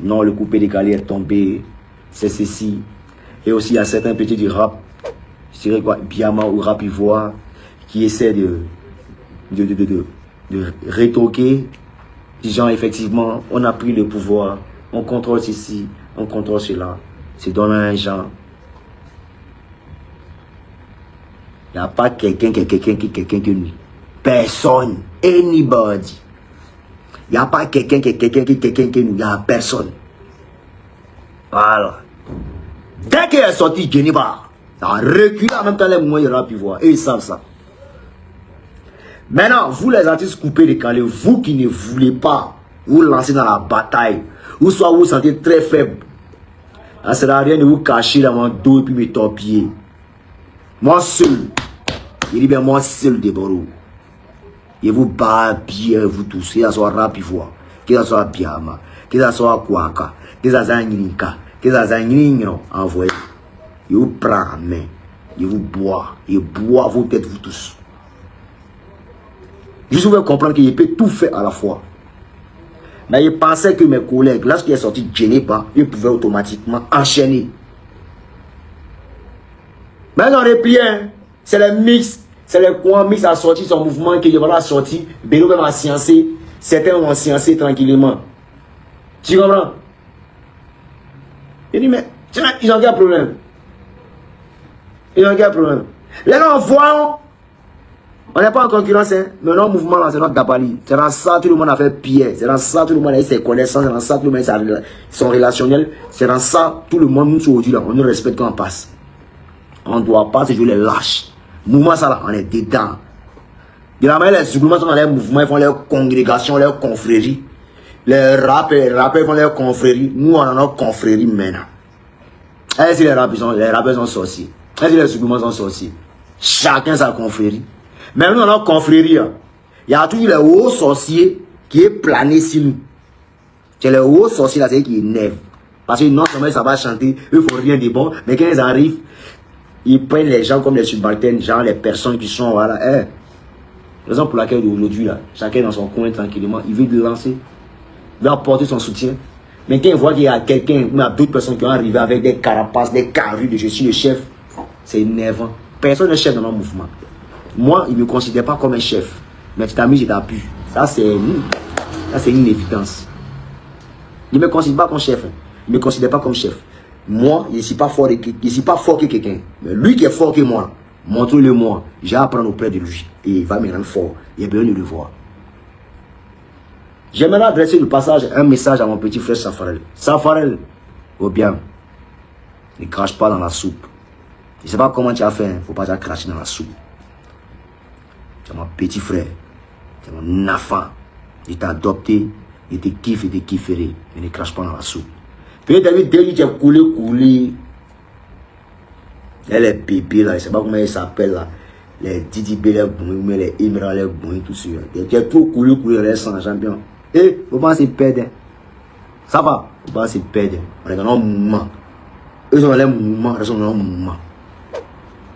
Non, le coupé décalé est tombé. C'est ceci. Et aussi, il y a certains petits du rap, je dirais quoi, Biama ou rap ivoire, qui essaient de rétoquer. Disant effectivement, on a pris le pouvoir, on contrôle ceci, on contrôle cela. C'est dans un genre. Il n'y a pas quelqu'un que nous. Personne. Anybody. Il n'y a pas quelqu'un que nous. Il n'y a personne. Voilà. Dès qu'il est sorti Geneva, ça a reculé en même temps les moments il y aura pu voir. Et ils savent ça. Maintenant, vous les artistes coupés décalés, vous qui ne voulez pas vous lancer dans la bataille, ou soit vous vous sentez très faible, ça ne sert à rien de vous cacher dans mon dos et puis me torpiller. Moi seul, il dit bien moi seul de Boro. Et vous babillez vous tous, que ce soit Rapivois, que ce soit Biama, que ce soit Kwaka, que ce soit Nyinika, que ce soit Nyinyo, envoyez. Il vous prend en main, il vous boit, il boit vos têtes vous tous. Juste vous pouvez comprendre qu'il peut tout faire à la fois. Mais il pensait que mes collègues, lorsqu'il est sorti de Geneva, ils pouvaient automatiquement enchaîner. Mais non, les pliés, c'est les mix, c'est les coins mix a sorti son mouvement qui est sorti. Bélo même a sciencé, certains ont sciencé tranquillement. Tu comprends? Il dit, mais ils ont quel problème? Ils ont quel problème? Les gens voient. On n'est pas en concurrence, hein? Mais notre mouvement là, c'est notre Dabali. C'est dans ça tout le monde a fait pire. C'est dans ça tout le monde a eu ses connaissances. C'est dans ça tout le monde a eu son relationnel. C'est dans ça tout le monde nous aujourd'hui là. On nous respecte quand on passe. On ne doit pas se jouer les lâches. Mouvement ça là, on est dedans. De la manière, les suppléments sont dans les mouvements, ils font leurs congrégations, leurs confréries. Les rappeurs font leurs confréries. Nous, on a notre confrérie maintenant. Et si les rappeurs sont sorciers. Et si les suppléments sont sorciers. Chacun sa confrérie. Même dans notre confrérie, il y a toujours les hauts sorciers qui est plané sur nous. C'est les hauts sorciers là, c'est qui énervent. Parce que non seulement ça va chanter, eux ne font rien de bon, mais quand ils arrivent, ils prennent les gens comme les subalternes, genre les personnes qui sont, voilà. La raison pour laquelle aujourd'hui, là, chacun dans son coin tranquillement, il veut lancer, il veut apporter son soutien. Mais quand il voit qu'il y a quelqu'un, il y a d'autres personnes qui ont arrivé avec des carapaces, des carrures de je suis le chef, c'est énervant. Personne n'est chef dans notre mouvement. Moi, il ne me considère pas comme un chef. Mais tu t'amuses, je t'appuie. Ça, c'est une évidence. Il ne me considère pas comme chef. Il ne me considère pas comme chef. Moi, je ne suis pas fort que quelqu'un. Mais lui qui est fort que moi, montre-le moi. J'ai à apprendre auprès de lui. Et il va me rendre fort. Il a besoin de le voir. J'aimerais adresser le passage, un message à mon petit frère Safarel. Safarel, oh bien, ne crache pas dans la soupe. Je ne sais pas comment tu as fait, il ne faut pas cracher dans la soupe. C'est mon petit frère, c'est mon enfant. Il t'a adopté, il te kiffe, il te kifferait. Mais ne crache pas dans la soupe. Peut-être dès que tu as coulé. Elle est bébé là, je ne sais pas comment elle s'appelle là. Les Didi B, les Boum, les Imra, les Boum, tout ça. Tu as trop coulé, les sans champion. Eh, faut pas se perdre. Ça va, faut pas se perdre. On est dans un mouvement. Eux ont les mouvements, ils sont dans un mouvement.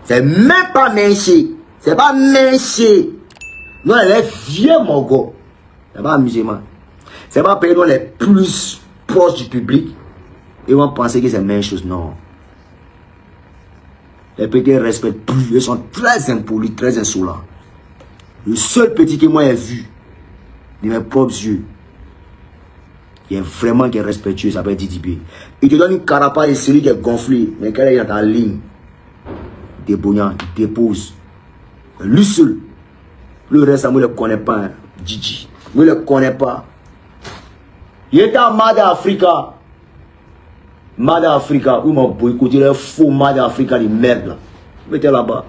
C'est même pas minché. C'est pas minché. Non, elle est vieux, mon gars. C'est pas amusement. C'est pas payer les plus proches du public. Ils vont penser que c'est la même chose. Non. Les petits ne respectent plus. Ils sont très impolis, très insolents. Le seul petit que moi j'ai vu, de mes propres yeux, qui est vraiment qui est respectueux, ça s'appelle Didi B. Il te donne une carapace de celui qui est gonflé, mais quand il est dans la ligne, débrouillant, il dépose. Lui seul. Le reste, moi, je ne le connais pas. Hein. Didi. Moi, je ne le connais pas. Il était à Mada Africa. Mada Africa, où m'a boycotté le faux Mada Africa de merde là. Il était là-bas.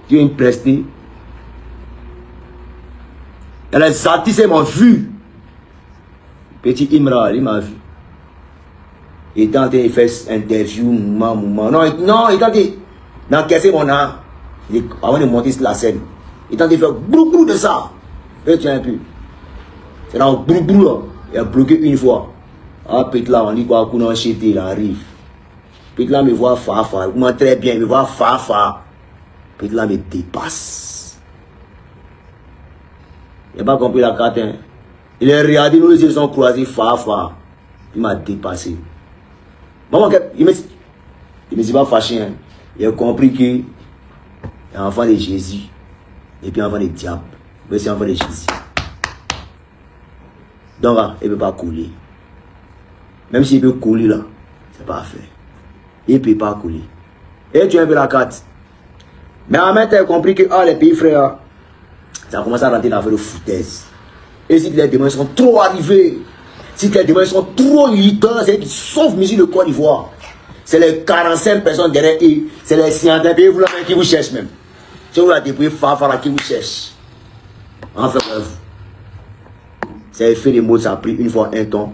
Tu es une prestée. Et les artistes m'ont vu. Petit Imra, il m'a vu. Il était en train de faire interview, mouvement. Non, il était en train d'encaisser mon âme. Avant de monter sur la scène. Il était en train de faire brou de ça. Et tiens un peu. C'est dans le brou là. Il a bloqué une fois. Ah, petit là, on dit quoi, qu'on a acheté, il arrive. Petit là me voit fa. Moi très bien, il me voit fa. Petit là me dépasse. Il n'a pas compris la carte. Hein. Il est regardé, nous les yeux sont croisés, fa. Il m'a dépassé. Maman, il me dit pas fâché. Hein. Il a compris que il est enfant de Jésus. Et puis enfant de diable. Mais c'est enfant de Jésus. Donc là, il ne peut pas couler. Même s'il peut couler là, c'est pas à faire. Il ne peut pas couler. Et tu as un peu la carte. Mais en même temps, tu as compris que les pays frères, ça a commencé à rentrer dans l'affaire de foutaise. Et si les démons sont trop arrivés, si les démons sont trop irritants, c'est qu'ils sauvent musique de Côte d'Ivoire. C'est les 45 personnes derrière eux. C'est les scientifiques qui vous cherchent même. Si vous la débrouillez, Fafara qui vous cherche. Enfin, bref. C'est fait des mots, ça a pris une fois un temps.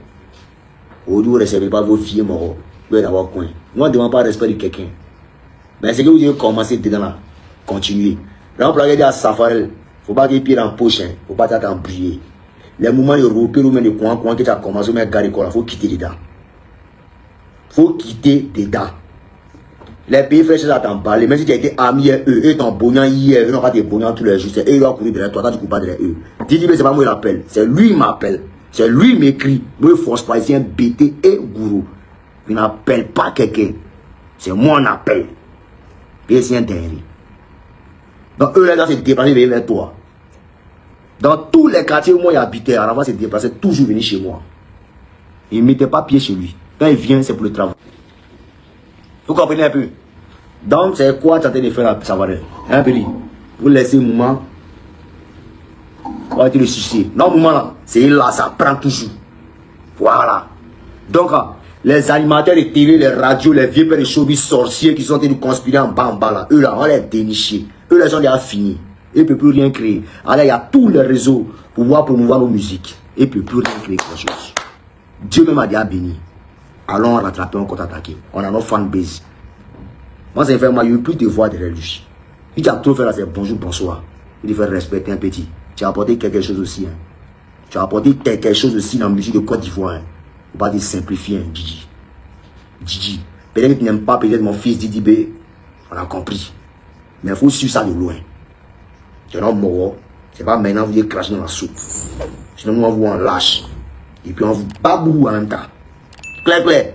Aujourd'hui, vous ne recevez pas vos filles morts. Vous allez avoir coin. Moi, je ne demande pas le respect de quelqu'un. Mais c'est que vous devez commencer dedans là. Continuez. Là, on peut regarder à Safarel. Il ne faut pas qu'il pied dans la poche. Il ne faut pas t'embrouiller. Les moments européens ou même de coin que tu as commencé à garder, il faut quitter dedans. Il faut quitter dedans. Les pays frères, c'est à t'emballer. Même si tu as été ami à eux, et ton bonheur hier, eux n'ont pas des bonheurs tous les jours. C'est eux qui doivent courir derrière toi, toi tu ne cours pas derrière eux. Didi, c'est pas moi qui l'appelle. C'est lui qui m'appelle. C'est lui qui m'écrit. Moi, je force pas ici un BT et gourou. Il n'appelle pas quelqu'un. C'est moi qui appelle. Et c'est un dernier. Donc, eux, les gars, se déplacer vers toi. Dans tous les quartiers où moi j'habitais, avant de se déplacer, toujours venir chez moi. Il ne mettait pas pied chez lui. Quand il vient, c'est pour le travail. Vous comprenez un peu? Donc, c'est quoi tu es en train de faire à Savarel? Un peu dit. Vous laissez un moment. On va te le sucer. Non, moment là, c'est là, ça prend toujours. Voilà. Donc, les animateurs de télé, les radios, les vieux pères de showbiz sorciers qui sont en train de conspirer en bas là, eux là, on les dénicher. Eux là, ils ont déjà fini. Ils ne peuvent plus rien créer. Alors, il y a tous les réseaux pour pouvoir promouvoir nos musiques. Ils ne peuvent plus rien créer quelque chose. Dieu même a déjà béni. Allons rattraper, on contre-attaquer. On a notre fanbase. Moi, c'est vraiment, il n'y a plus de voix derrière lui. Si tu as trop fait là, c'est bonjour, bonsoir. Il faut respecter un petit. Tu as apporté quelque chose aussi. Hein. Tu as apporté quelque chose aussi dans la musique de Côte d'Ivoire. Hein. Faut pas te simplifier, hein, Didi. Didi. Peut-être que tu n'aimes pas peut-être mon fils Didi B. On a compris. Mais il faut suivre ça de loin. C'est un homme mort. C'est pas maintenant vous allez cracher dans la soupe. Sinon, on vous en lâche. Et puis on vous babou en même temps. Clair.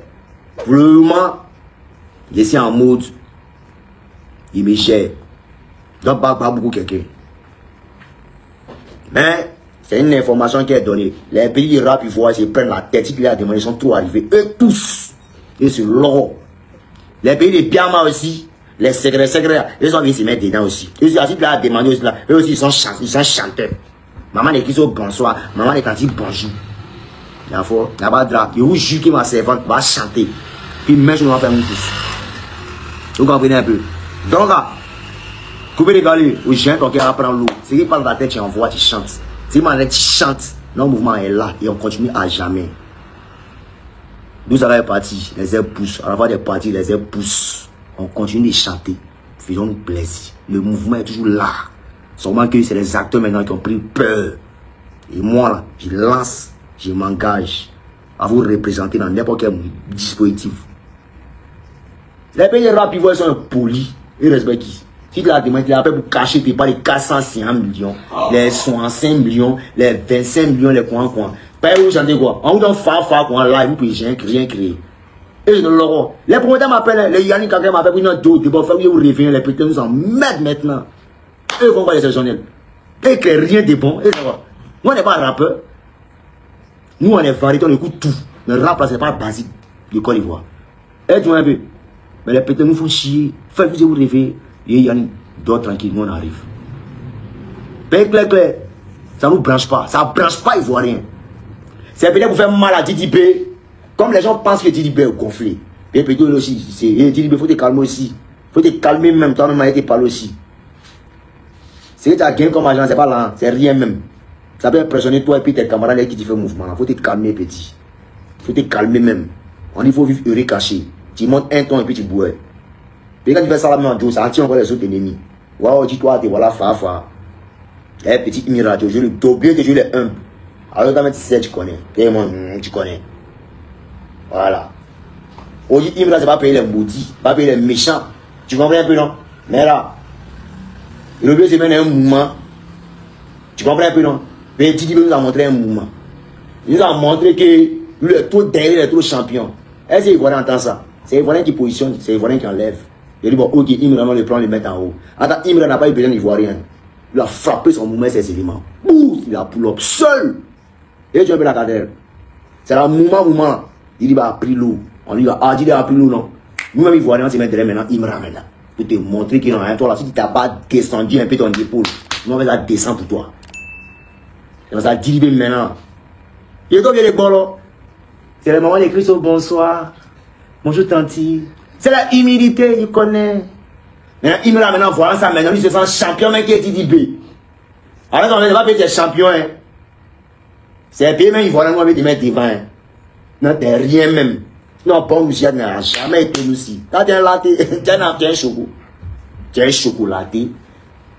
Pour le moment, je suis en mode, il me gère. Donc, pas beaucoup quelqu'un. Mais, c'est une information qui est donnée. Les pays rap, il faut se prendre la tête. Si les demandé, ils sont trop arrivés. Eux tous. Et c'est l'or. Les pays de Biama aussi, les secrets, ils ont envie de se mettre dedans aussi. Eux aussi, ils ont demandé aussi là. Eux aussi, ils sont chanteurs. Maman est qui sont bonsoir. Maman est quand ils bonjour. Il y a pas de drap. Il vous jure que ma servante va chanter. Puis même je vais faire une pousse. Vous comprenez un peu? Donc là, coupez les galets, aux gens qui apprennent l'eau. C'est qui parle de la tête, tu envoies, tu chantes. Si tu chantes, notre mouvement est là et on continue à jamais. Nous ça va partir, les ailes poussent. À la fois des parties, les ailes poussent. On continue de chanter. Faisons-nous plaisir. Le mouvement est toujours là. Seulement que c'est les acteurs maintenant qui ont pris peur. Et moi là, je lance. Je m'engage à vous représenter dans n'importe quel dispositif. Les pays de rap, ils sont polis. Ils respectent qui? Si tu la demandes, tu l'appelles pour cacher tes pas les 405 millions, les 65 millions, les 25 millions, les coins. Pas vous chantez quoi? On vous donne fa quoi là, vous pouvez rien créer. Et je ne l'aurons. Les promoteurs m'appellent, les Yannick Kaké m'appellent pour une autre débat, vous revenir, les pétins nous en mettent maintenant. Eux vont pas les exceptionnels. Et que rien de bon. Et ça va. Moi, on n'est pas rappeur. Nous, on est variété, on écoute tout. Le rap, c'est pas basique de Côte d'Ivoire. Et tu vois un peu. Mais les pétins nous font chier. Faites-vous vous rêver. Et Yannick dort tranquille, nous on arrive. Clair. Ça ne nous branche pas. Ça ne branche pas Ivoirien. C'est peut-être pour faire mal à Didi B. Comme les gens pensent que Didi B est gonflé. Et peut-être aussi, Didi B, il faut te calmer aussi. Il faut te calmer même. Toi, même, tu parles aussi. C'est que tu as gagné comme agent, c'est pas là. C'est rien même. Ça peut impressionner toi et puis tes camarades qui te font mouvement. Il faut te calmer, petit. Il faut te calmer même. On dit qu'il faut vivre heureux caché. Tu montes un ton et puis tu bois. Et quand tu fais ça la même en dos, ça attire encore les autres ennemis. Waouh, dis-toi, te voilà, fa. Eh, petit miracle, je le double que je l'ai humble. Alors quand tu sais, tu connais. Et moi, tu connais. Voilà. Aujourd'hui, il ne va pas payer les maudits, pas payer les méchants. Tu comprends un peu, non? Mais là, le but c'est même un mouvement. Tu comprends un peu, non? Mais Didi nous a montré un mouvement. Il nous a montré que le taux derrière est trop champion. Est-ce que les Ivoiriens entendent ça? C'est les Ivoiriens qui positionnent, c'est les Ivoiriens qui enlèvent. Il dit bon, ok, Imran le prend, le met en haut. Attends, Imran n'a pas eu besoin d'Ivoirien. Il a frappé son mouvement, ses éléments. Bouf, il a pull-up seul. Et tu as vu la cadère. C'est le mouvement. Il dit, bah, a pris l'eau. On lui a dit, il a pris l'eau, non. Nous-mêmes, Ivoiriens, on se met derrière maintenant, Imran maintenant. Pour te montrer qu'il en a un, toi là, si tu n'as pas descendu un peu ton épaule, nous on va la descendre pour toi. Et on va dire maintenant. Il est combien les bons là? C'est le moment d'écrire sur bonsoir. Bonjour tanti. C'est la humilité, il connaît. Maintenant, Imran maintenant, voilà ça maintenant, il se sent champion, mais qui est TDB. Alors, on ne va pas être champion, hein. C'est un pays, mais il voit nous avec des mettre devant. Hein. Non, t'es rien même. Non, bon, monsieur n'a jamais été aussi. Quand tu es un latte, tu as un chocolat. Tu as un chocolaté.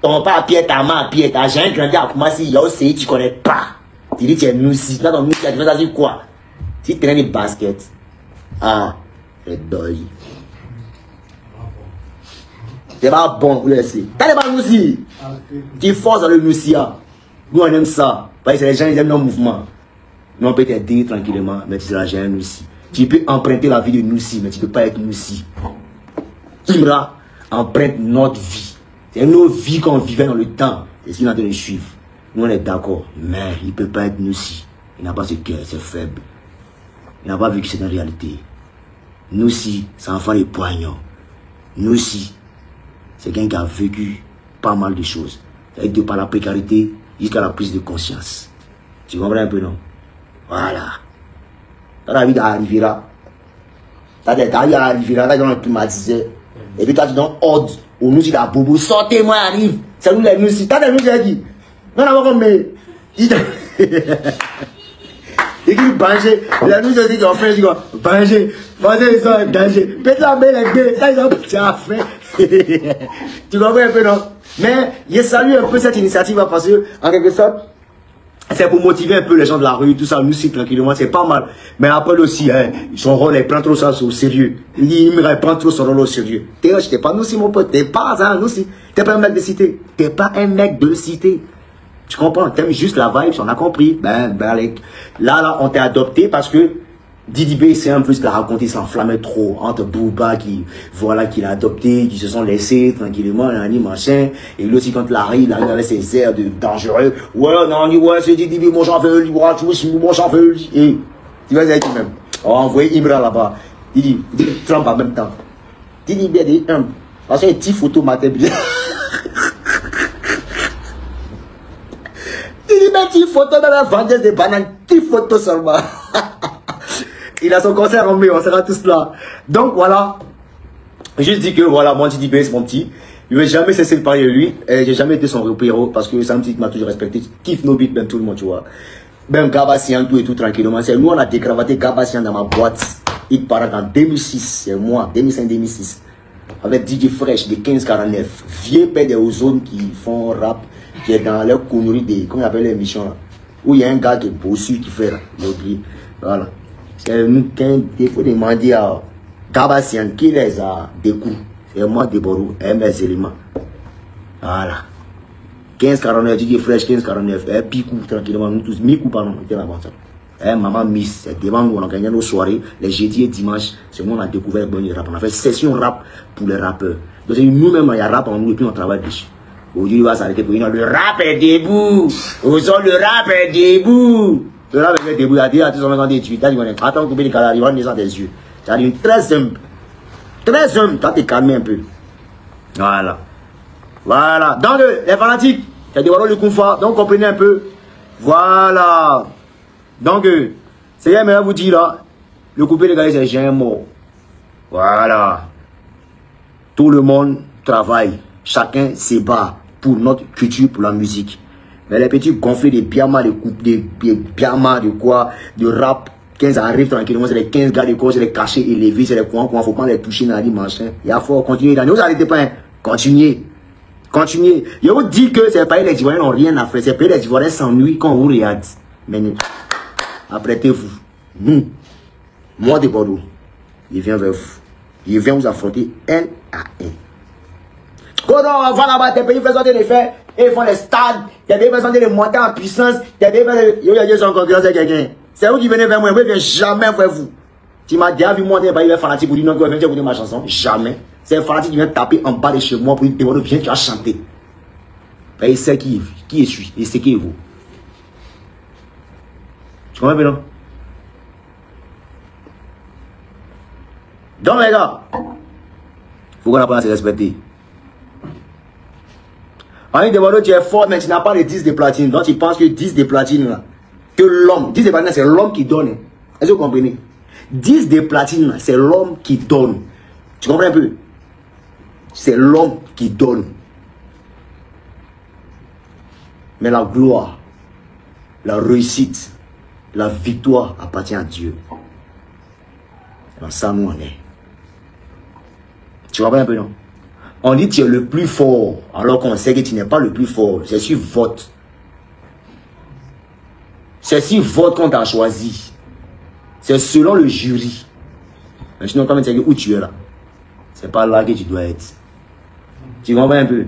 Ton pas à pied, ta main à pied, t'as jamais grandi à Koumassi, il y a aussi, tu connais pas. Tu dis, tu es noussi. Là, ton noussi, tu vas dire quoi? Si tu traînes des baskets. Ah, c'est deuil. C'est pas bon pour laisser. T'as pas noussi. Tu forces dans le noussi. Nous, on aime ça. Parce que les gens, ils aiment nos mouvements. Nous, on peut t'aider tranquillement, mais tu seras jamais noussi. Tu peux emprunter la vie de noussi, mais tu ne peux pas être noussi. Imra emprunte notre vie. C'est nos vies qu'on vivait dans le temps. C'est ce qu'il est en train de suivre. Nous, on est d'accord. Mais il ne peut pas être noussi. Il n'a pas ce cœur, c'est faible. Il n'a pas vu que c'est une réalité. Noussi, c'est un enfant de poignons. Noussi, c'est quelqu'un qui a vécu pas mal de choses. C'est de par la précarité jusqu'à la prise de conscience. Tu comprends un peu, non? Voilà. Ta vie arrivera. Ta vie arrivera, ta vie climatisée. Et puis toi tu donnes ordre au nous dit la bobo, sortez-moi, arrive. C'est nous les nous si. T'as des nous qui. Non, non, comme mais. Il dit banger. Les nous dit qu'on fait, banger. Banger, ils sont en danger. Peut-être la belle est belle. Ça, ils ont petit à faire. Tu comprends un peu, non? Mais je salue un peu cette initiative parce que, en quelque sorte, c'est pour motiver un peu les gens de la rue, tout ça, nous aussi, tranquillement, c'est pas mal. Mais après aussi, hein, son rôle, il prend trop ça au sérieux. Il prend trop son rôle au sérieux. T'es pas nous aussi, mon pote, t'es pas ça, nous aussi. T'es pas un mec de cité. T'es pas un mec de cité. Tu comprends? T'aimes juste la vibe, on a compris. Là, on t'a adopté parce que Didi B, c'est un peu ce qu'il a raconté, il s'enflammait trop entre Bouba qui, voilà, qu'il a adopté, qui se sont laissés tranquillement, machin. Et lui aussi, quand il arrive avec ses airs de dangereux. Ouais, non, ouais, c'est Didi B, mon j'en veux, mon j'en veux. Et, tu vas dire même. On va envoyer Imra là-bas. Il dit, Trump en même temps. Didi B, il dit, parce qu'il y a une petite photo, ma tête. Il dit, une petite photo dans la vendeuse de bananes, petite photo seulement. Il a son concert en mai, on sera tous là. Donc voilà, je dis que voilà, moi Didi B, c'est mon petit. Je ne vais jamais cesser de parler de lui. Et j'ai jamais été son repéro parce que c'est un petit qui m'a toujours respecté. Kiffe nos beats, même tout le monde, tu vois. Même Gabassian, tout et tout tranquillement. C'est nous, on a décravaté Gabassian dans ma boîte. Il paraît en 2006, c'est moi, 2005-2006. Avec DJ Fresh de 1549. Vieux père des Ozones qui font rap, qui est dans leur connerie de, comment on appelle l'émission là. Où il y a un gars qui est bossu qui fait là. J'ai oublié. Voilà. C'est nous qu'il faut demander à Gabassian qui les a découvert. C'est moi Deborou, mes éléments. Voilà. 1549, DJ Fresh 1549. Picou, tranquillement, nous tous. Mikou, pardon, on était là-bas. Maman Miss, c'est devant nous, on a gagné nos soirées, les jeudis et dimanches. C'est moi on a découvert le rap. On a fait session rap pour les rappeurs. Donc nous-mêmes, il y a rap en nous et puis on travaille dessus. Aujourd'hui, il va s'arrêter pour dire le rap est debout. Le rap est debout. Le rap est debout. Il a dit à tous les gens des tuiles. Attends, couper les calarios, il va descendre des yeux. Ça dit très simple. Très simple. Toi, t'es calmé un peu. Voilà. Voilà. Donc, les fanatiques, c'est dévoilé le confort. Donc, comprenez un peu. Voilà. Donc, c'est bien, mais là, vous dire là, le coupé de gars, c'est jamais mort. Voilà. Tout le monde travaille. Chacun se bat pour notre culture, pour la musique. Mais les petits gonflés de pyjama, de pyjama, de quoi, de rap, 15 arrivent tranquillement, c'est les 15 gars de corps, c'est les cachets élevés, c'est les coins, faut pas les toucher dans les machin. Il faut continuer. Ne vous arrêtez pas, hein. Continuez. Continuez. Je vous dis que c'est pas les Ivoiriens n'ont rien à faire. C'est pas les Ivoiriens s'ennuient quand on vous regarde. Mais apprêtez-vous. Nous, moi de Bordeaux, je viens vers vous. Je viens vous affronter un à un. Quand on va là-bas, tes pays font des faits, ils font les stades, tes pays font des montées en puissance, tes pays font des... Yo, sont en concurrence avec quelqu'un. C'est vous qui venez vers moi, je ne viens jamais vers vous. Tu m'as déjà vu monter, il est fanatique pour dire non, viens écouter ma chanson. Jamais. C'est un fanatique qui vient taper en bas de chez moi pour dire viens, tu vas chanter. Il sait qui je suis, il sait qui est vous. Tu comprends bien, non? Donc, les gars, il faut qu'on apprenne à se respecter. Henri Debordeaux, tu es fort, mais tu n'as pas les 10 de platine. Donc, tu penses que 10 de platine, là, que l'homme, 10 de platine, c'est l'homme qui donne. Est-ce que vous comprenez? 10 de platine, c'est l'homme qui donne. Tu comprends un peu? C'est l'homme qui donne. Mais la gloire, la réussite, la victoire appartient à Dieu. Dans ça, nous, on est. Tu comprends un peu, non? On dit que tu es le plus fort, alors qu'on sait que tu n'es pas le plus fort. C'est sur vote. C'est sur vote qu'on t'a choisi. C'est selon le jury. Mais sinon, quand tu sais où tu es là, c'est pas là que tu dois être. Tu comprends un peu?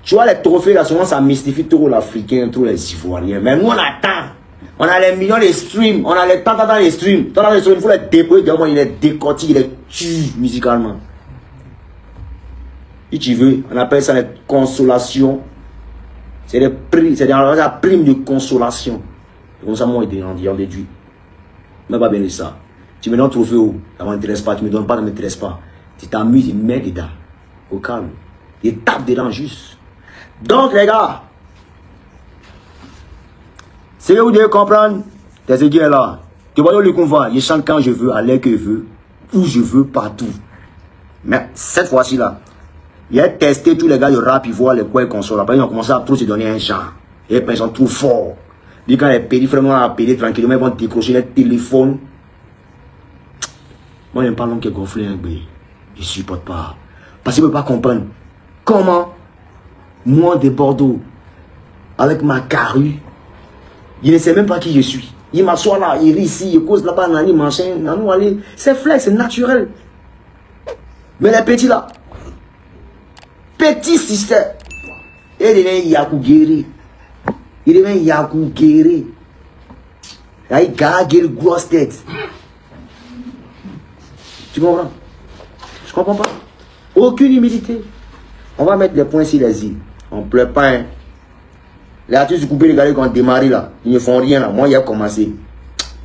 Tu vois, les trophées là, souvent ça mystifie trop l'Africain, trop les Ivoiriens. Mais nous, on attend. On a les millions de streams. On a les tant de streams. Il faut les déployer. Il les décortique, il les tue musicalement. Si tu veux, on appelle ça les consolations. C'est des prix, c'est la prime de consolation. Comme ça, moi, ils ont déduit. Mais pas bien de ça. Tu me donnes un trophée où ça ne m'intéresse pas. Tu me donnes pas, ça ne m'intéresse pas. Tu t'amuses, il met dedans. Au calme. Il tape dedans juste. Donc, les gars, c'est que vous devez comprendre, c'est ce qui est là. Tu vois le convoi, je chante quand je veux, à l'heure que je veux, où je veux, partout. Mais cette fois-ci là, il a testé tous les gars de rap, ils voient les quoi ils consolent. Après, ils ont commencé à trop se donner un genre. Et puis, ils sont trop forts. Puis quand les périphrères vont appeler tranquillement, ils vont décrocher les téléphones. Moi, j'aime pas l'homme qui est gonflé, hein, je ne supporte pas. Parce qu'il ne peut pas comprendre comment, moi de Bordeaux, avec ma carrue, il ne sait même pas qui je suis. Il m'assoit là, il rit ici, il cause là-bas, nani, machin, nanou, allez. C'est flex, c'est naturel. Mais les petits là, petit système, il devient Yakou guéri. Il devient Yakou guéri. Il garde une grosse tête. Tu comprends? Je comprends pas. Aucune humilité. On va mettre les points sur les îles. On ne pleure pas. Hein. Les artistes du coupé de galets qui ont démarré là, ils ne font rien là. Moi, il a commencé.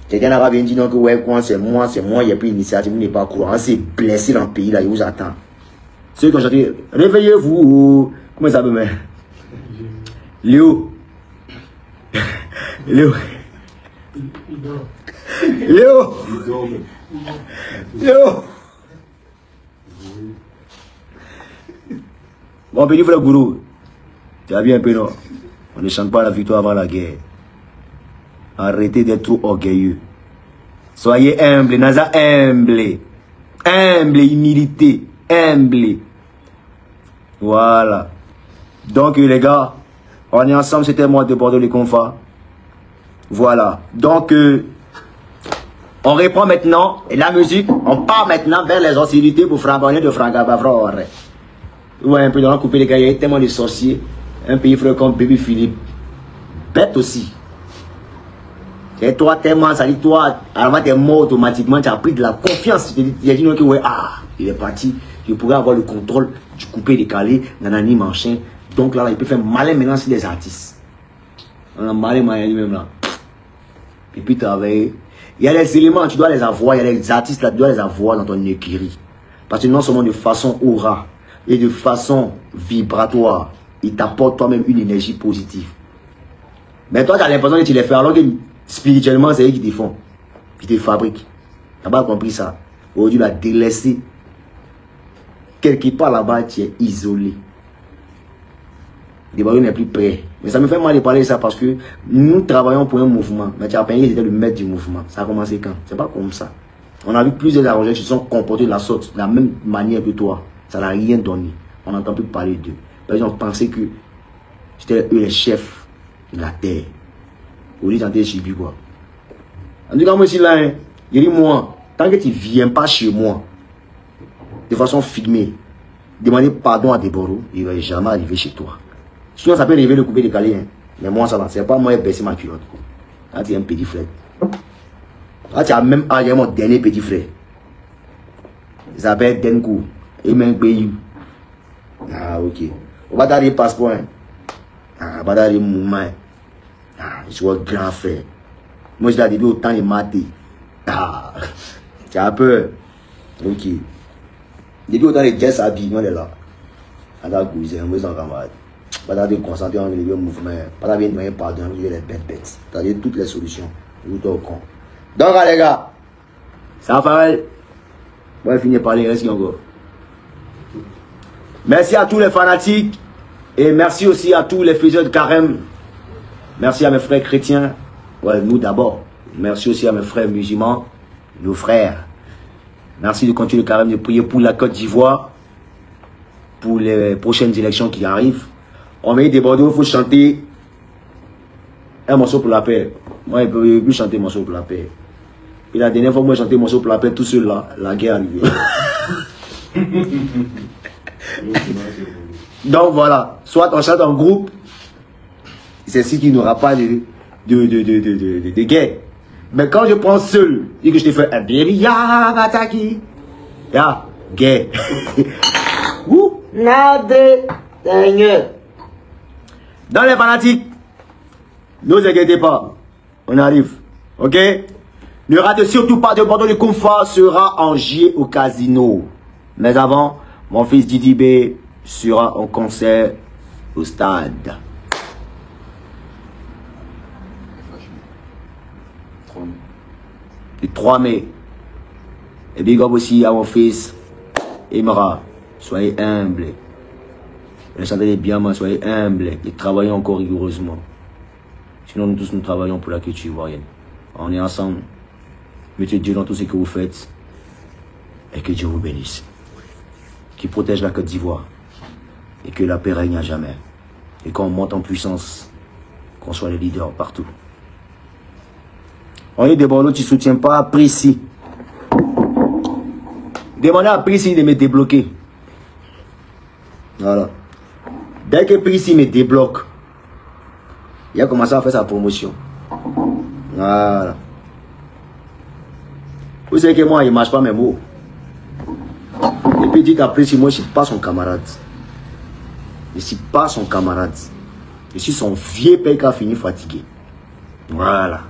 Quelqu'un a bien dit non que ouais, quoi, c'est moi, il n'y a plus d'initiative, vous n'êtes pas courant. On s'est blessé dans le pays là, il vous attend. Ceux qui ont chanté, réveillez-vous. Comment ça s'appelle? Léo. Léo. Léo. Léo. Bon, petit frère Gourou, tu as vu un peu, non? On ne chante pas la victoire avant la guerre. Arrêtez d'être trop orgueilleux. Soyez humble, Naza humble. Humble, humilité. Humble. Voilà. Donc, les gars, on est ensemble, c'était moi de Bordeaux les Confas. Voilà. Donc, on reprend maintenant la musique. On part maintenant vers les hostilités pour frambonner de Frangabavro. Ouais, un peu dans le coupé les gars, il y a tellement de sorciers. Un pays frère comme Baby Philippe. Bête aussi. Et toi, tellement, ça dit, toi, avant t'es mort automatiquement, tu as pris de la confiance. Tu as dit, non, que ouais, ah, il est parti. Je pourrais avoir le contrôle du coupé décalé, nanani, machin. Donc là, il peut faire malin maintenant sur les artistes. On a malin lui-même là. Et puis travailler. Il y a les éléments, tu dois les avoir. Il y a les artistes là, tu dois les avoir dans ton écurie. Parce que non seulement de façon aura et de façon vibratoire, ils t'apportent toi-même une énergie positive. Mais toi, tu as l'impression que tu les fais alors que spirituellement, c'est eux qui te font. Qui te fabriquent. Tu n'as pas compris ça. Aujourd'hui, tu l'as délaissé. Quelque part là-bas, tu es isolé. Le n'est plus prêt. Mais ça me fait mal de parler de ça parce que nous travaillons pour un mouvement. Mais tu as pensé que c'était le maître du mouvement. Ça a commencé quand? C'est pas comme ça. On a vu plusieurs arrogants qui se sont comportés de la sorte, de la même manière que toi. Ça n'a rien donné. On n'entend plus parler d'eux. Ils ont pensé que c'était eux les chefs de la terre. Au lieu d'entrer chez lui, quoi. En tout cas, moi, ici, là, hein, je dis, moi, tant que tu ne viens pas chez moi, de façon filmée, demander pardon à Deborah, il ne va jamais arriver chez toi. Sinon, ça peut arriver le coupé décalé. Hein. Mais moi, ça va. C'est pas moi qui ai baissé ma culotte. Là, tu es un petit frère. Ah, tu as même âgé mon dernier petit frère. Il s'appelle Denkou. Il m'a payé. Ah, ok. On va t'arriver passeport. Hein. Ah, on va t'arriver mouvement. Ah, je suis grand frère. Moi, je l'ai dit autant de maté. Ah, tu as peur. Ok. Depuis autant de gestes habillés, on est là. On a goûté, on est en camarade. Pas d'aller concentrer dans le mouvement. Pas d'aller demander pardon, on les bêtes. C'est-à-dire toutes les solutions. Tout au con. Donc, les gars, ça va. On va finir par les restes encore. Merci à tous les fanatiques. Et merci aussi à tous les faiseurs de carême. Merci à mes frères chrétiens. Ouais, nous d'abord. Merci aussi à mes frères musulmans. Nos frères. Merci de continuer le carême, de prier pour la Côte d'Ivoire. Pour les prochaines élections qui arrivent. On met des Bordeaux, il faut chanter un morceau pour la paix. Moi, je ne peux plus chanter un morceau pour la paix. Et la dernière fois, moi, j'ai chanté un morceau pour la paix, tout seul là, la guerre arrivée. Donc voilà, soit on chante en groupe, c'est ce qui n'aura pas de guerre. Mais quand je prends seul, et que je te fais un béria, bataki, ya, guerre. Ouh, nade, Seigneur. Dans les fanatiques, ne vous inquiétez pas, on arrive, ok? Ne ratez surtout pas de Bordeaux, le Kumfa sera en juillet au casino. Mais avant, mon fils Didi B sera en concert au stade. Le 3 mai. Et big up aussi à mon fils Imra. Soyez humbles. Les chantez bien, mais soyez humbles et travaillez encore rigoureusement. Sinon, nous tous, nous travaillons pour la culture ivoirienne. On est ensemble. Mettez Dieu dans tout ce que vous faites. Et que Dieu vous bénisse. Qui protège la Côte d'Ivoire. Et que la paix règne à jamais. Et qu'on monte en puissance. Qu'on soit les leaders partout. On est des Bordeaux, tu ne soutiens pas Prissy. Demandez à Prissy de me débloquer. Voilà. Dès que Prissy me débloque, il a commencé à faire sa promotion. Voilà. Vous savez que moi, il ne marche pas mes mots. Et puis il dit qu'après, si moi, je ne suis pas son camarade. Je ne suis pas son camarade. Je suis son vieux père qui a fini fatigué. Voilà.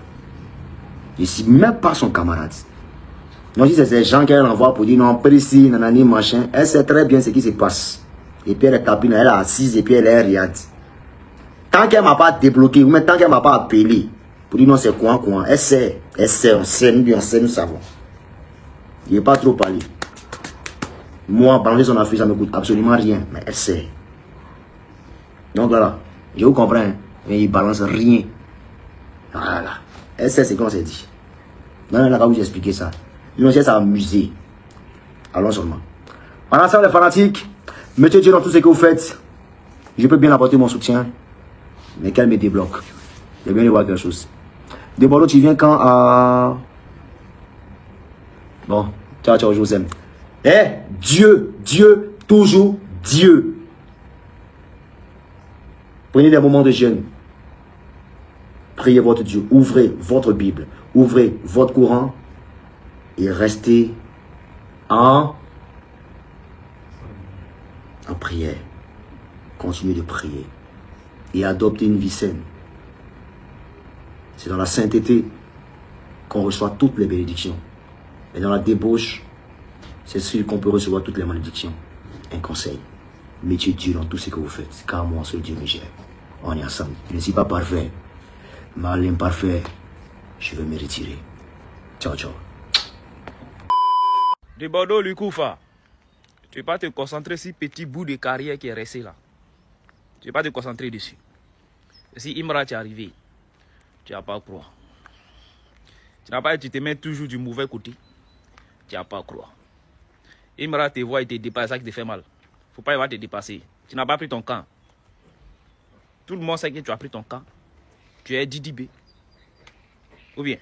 Je ne suis même pas son camarade. Donc si c'est ces gens qu'elle envoie pour dire non, précis, nanani, machin, elle sait très bien ce qui se passe. Et puis elle est tapine, elle est assise et puis elle est riante. Tant qu'elle ne m'a pas débloqué, ou même tant qu'elle ne m'a pas appelé, pour dire non, c'est quoi, elle sait, on sait, nous savons. Il n'est pas trop parlé. Moi, balancer son affaire, ça ne me coûte absolument rien, mais elle sait. Donc voilà, je vous comprends, hein, mais il balance rien. Voilà. Elle sait ce qu'on s'est dit. Non, elle n'a pas vous expliquer ça. Ils ont cherché à amuser. Allons seulement. En ensemble, les fanatiques, mettez Dieu dans tout ce que vous faites. Je peux bien apporter mon soutien, mais qu'elle me débloque. Je vais bien y voir quelque chose. De Bordeaux, tu viens quand à... Bon, ciao, ciao, je vous aime. Eh, Dieu, Dieu, toujours Dieu. Prenez des moments de jeûne. Priez votre Dieu, ouvrez votre Bible, ouvrez votre Coran et restez en prière. Continuez de prier et adoptez une vie saine. C'est dans la sainteté qu'on reçoit toutes les bénédictions. Et dans la débauche, c'est sûr qu'on peut recevoir toutes les malédictions. Un conseil, mettez Dieu dans tout ce que vous faites, car moi seul Dieu me gère. On est ensemble. Je ne suis pas parfait. Mais l'imparfait, je vais me retirer. Ciao, ciao. De Bordeaux, Lukoufa, tu ne vas pas te concentrer sur ce petit bout de carrière qui est resté là. Tu ne vas pas te concentrer dessus. Si Imra est arrivé, tu n'as pas à croire. Tu te mets toujours du mauvais côté. Tu n'as pas à croire. Imra te voit et te dépasse, ça qui te fait mal. Il ne faut pas y avoir te dépasser. Tu n'as pas pris ton camp. Tout le monde sait que tu as pris ton camp. Tu es Didi B. Ou bien,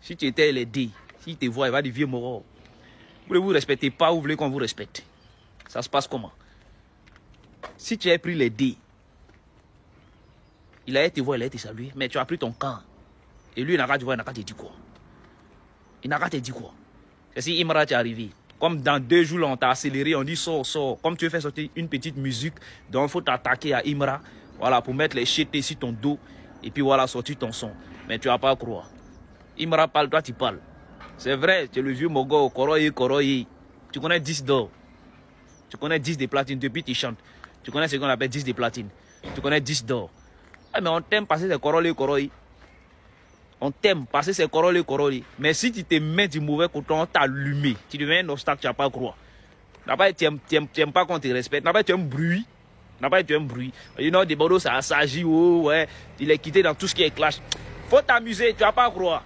si tu étais les D, s'il te voit, il va dire vieux mort. Vous ne vous respectez pas, vous voulez qu'on vous respecte. Ça se passe comment? Si tu as pris les D, il a été voir, il a été salué, mais tu as pris ton camp. Et lui, il n'a qu'à te voir, il n'a qu'à te dire quoi. Il n'a qu'à te dire quoi. C'est si Imra t'est arrivé. Comme dans 2 jours, on t'a accéléré, on dit sors, sors. Comme tu veux faire sortir une petite musique, donc il faut t'attaquer à Imra. Voilà, pour mettre les chétés sur ton dos. Et puis voilà, sortir ton son. Mais tu vas pas croire. Imra parle, toi tu parles. C'est vrai, tu es le vieux Mogo, Koroye, Koroye. Tu connais 10 d'or. Tu connais 10 de platine depuis tu chantes. Tu connais ce qu'on appelle 10 de platine. Tu connais 10 d'or. Ah, mais on t'aime parce que c'est Koroye, Koroye. On t'aime parce que c'est Koroye, Koroye. Mais si tu te mets du mauvais côté, on t'a allumé. Tu deviens un obstacle, tu vas pas croire. Tu n'aimes pas qu'on te respecte. Tu aimes bruit. Tu aimes bruit. You know, des bordeaux, ça agit. Oh, ouais. Il est quitté dans tout ce qui est clash. Faut t'amuser, tu vas pas croire.